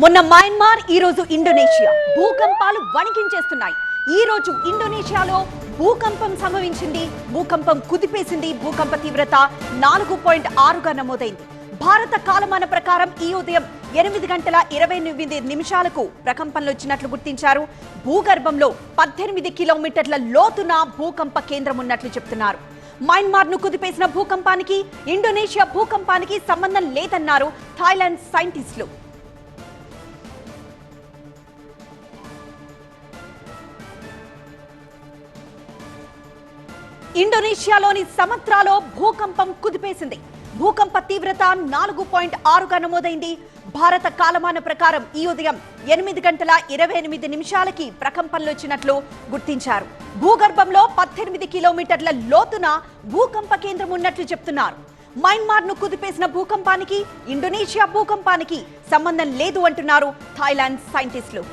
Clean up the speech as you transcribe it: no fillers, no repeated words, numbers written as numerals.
మొన్న మయన్మార్, ఈ రోజు ఇండోనేషియా భూకంపాలు వణికించేస్తున్నాయి. ఈ రోజు ఇండోనేషియాలో భూకంపం సంభవించింది. భూకంపం కుదిపేసింది. భూకంప తీవ్రత 4.6గా నమోదైంది. భారత కాలమాన ప్రకారం ఈ ఉదయం 8:29 ప్రకంపనలు వచ్చినట్లు గుర్తించారు. భూగర్భంలో 18 కిలోమీటర్ల లోతున భూకంప కేంద్రం ఉన్నట్లు చెప్తున్నారు. మయన్మార్ ను కుదిపేసిన భూకంపానికి ఇండోనేషియా భూకంపానికి సంబంధం లేదన్నారు థాయిలాండ్ సైంటిస్టులు. ఇండోనేషియాలోని సమత్రాలో భూకంపం కుదిపేసింది. భూకంప తీవ్రత 4.6గా నమోదైంది. భారత కాలమాన ప్రకారం ఈ ఉదయం 8:28 ప్రకంపనలు వచ్చినట్లు గుర్తించారు. భూగర్భంలో 18 కిలోమీటర్ల లోతున భూకంప కేంద్రం ఉన్నట్లు చెప్తున్నారు. మయన్మార్ ను కుదిపేసిన భూకంపానికి ఇండోనేషియా భూకంపానికి సంబంధం లేదు అంటున్నారు థాయిలాండ్ సైంటిస్టులు.